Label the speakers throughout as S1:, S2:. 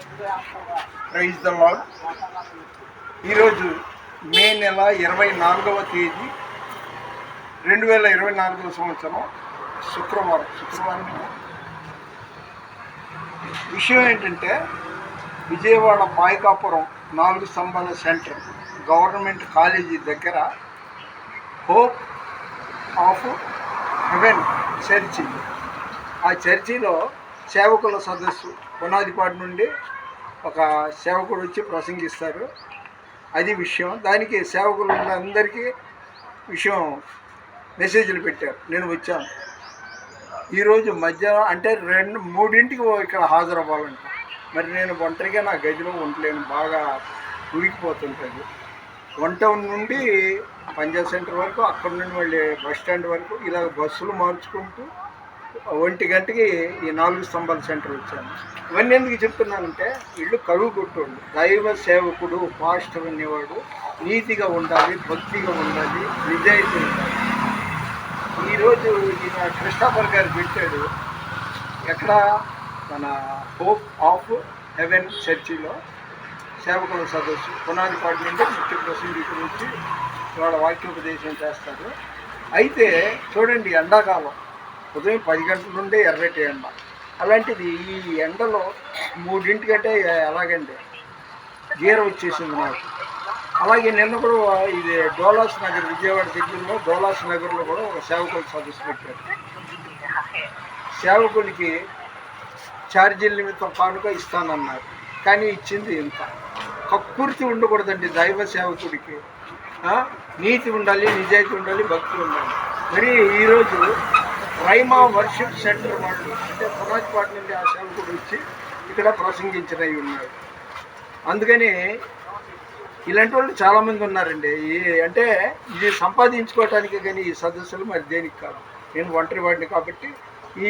S1: Praise the lord. ఈరోజు మే నెల 24వ తేదీ 2024 సంవత్సరం శుక్రవారం. విషయం ఏంటంటే, విజయవాడ పాయకాపురం 4 స్తంభాల సెంటర్ గవర్నమెంట్ కాలేజీ దగ్గర హోప్ ఆఫ్ హెవెన్ చర్చి, ఆ చర్చిలో సేవకుల సదస్సు పునాదిపాటి నుండి ఒక సేవకుడు వచ్చి ప్రసంగిస్తారు. అది విషయం. దానికి సేవకులు అందరికీ విషయం మెసేజ్లు పెట్టారు. నేను వచ్చాను. ఈరోజు మధ్యాహ్నం అంటే 2-3ంటికి ఇక్కడ హాజరవ్వాలంట. మరి నేను ఒంటరిగా నా గదిలో ఉండలేను, బాగా ఉడికిపోతుంటుంది. 1 టౌన్ నుండి పంజాబ్ సెంటర్ వరకు, అక్కడ నుండి మళ్ళీ బస్ స్టాండ్ వరకు ఇలా బస్సులు మార్చుకుంటూ 1 గంటకి ఈ 4 స్తంభాల సెంటర్ వచ్చాను. ఇవన్నీ ఎందుకు చెప్తున్నానంటే, ఇల్లు కరువు కొట్టోళ్ళు, దైవ సేవకుడు, పాస్టర్ అనేవాడు నీతిగా ఉండాలి, భక్తిగా ఉండాలి, నిజాయితీ ఉండాలి. ఈరోజు ఈయన క్రిస్టఫర్ గారు పెట్టాడు, ఎక్కడ మన హోప్ ఆఫ్ హెవెన్ చర్చిలో సేవకుల సదస్సు పునాదిపాటి నుండి ముఖ్య ప్రసంగికులు వచ్చి వాళ్ళ వాక్యోపదేశం చేస్తారు. అయితే చూడండి, ఎండాకాలం ఉదయం 10 గంటల నుండి ఎర్రటి ఎండ. అలాంటిది ఈ ఎండలో 3ంటికంటే ఎలాగండి గీర వచ్చేసింది నాకు. అలాగే నిన్న కూడా ఇది డోలాస్ నగర్, విజయవాడ దగ్గరలో డోలాస్ నగర్లో కూడా ఒక సేవకుల సదస్సు పెట్టారు. సేవకులకి ఛార్జీల నిమిత్తం కానుక ఇస్తానన్నారు, కానీ ఇచ్చింది ఇంత. కక్కుర్తి ఉండకూడదండి దైవ సేవకుడికి. నీతి ఉండాలి, నిజాయితీ ఉండాలి, భక్తి ఉండాలి. మరి ఈరోజు రైమా వర్షిప్ సెంటర్ వాళ్ళు అంటే పునాదిపాటి నుండి ఆ సేవకుడు వచ్చి ఇక్కడ ప్రసంగించినవి ఉన్నాడు. అందుకని ఇలాంటి వాళ్ళు చాలామంది ఉన్నారండి. అంటే ఇది సంపాదించుకోవటానికి కానీ ఈ సదస్సులు మరి దేనికి కాదు. నేను ఒంటరి వాడిని కాబట్టి ఈ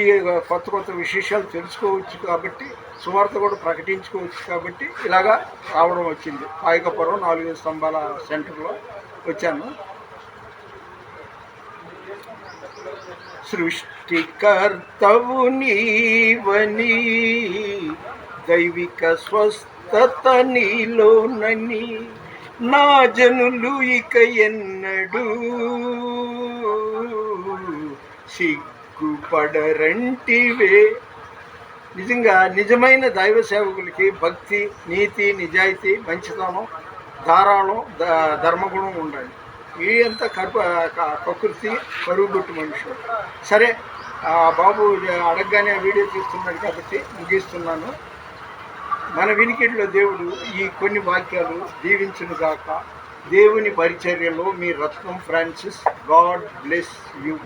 S1: కొత్త విశేషాలు తెలుసుకోవచ్చు, కాబట్టి సువార్త కూడా ప్రకటించుకోవచ్చు, కాబట్టి ఇలాగా రావడం వచ్చింది. పాయకపురం 4 స్తంభాల సెంటర్లో వచ్చాను. సృష్టికర్తవు నీవని, దైవిక స్వస్థత నీలోనని, నా జనులు ఇక ఎన్నడూ సిగ్గుపడరంటివే. నిజంగా నిజమైన దైవ సేవకులకి భక్తి, నీతి, నిజాయితీ, మంచితనం, ధారాళం, ధర్మగుణం ఉండాలి. ఈ అంతా ప్రకృతి కరువుగొట్టు మనుషులు. సరే, బాబు అడగగానే వీడియో తీస్తున్నాడు కాబట్టి ముగిస్తున్నాను. మన వినికిడిలో దేవుడు ఈ కొన్ని వాక్యాలు దీవించునుగాక. దేవుని పరిచర్యలో మీ రత్నం ఫ్రాన్సిస్. God bless you.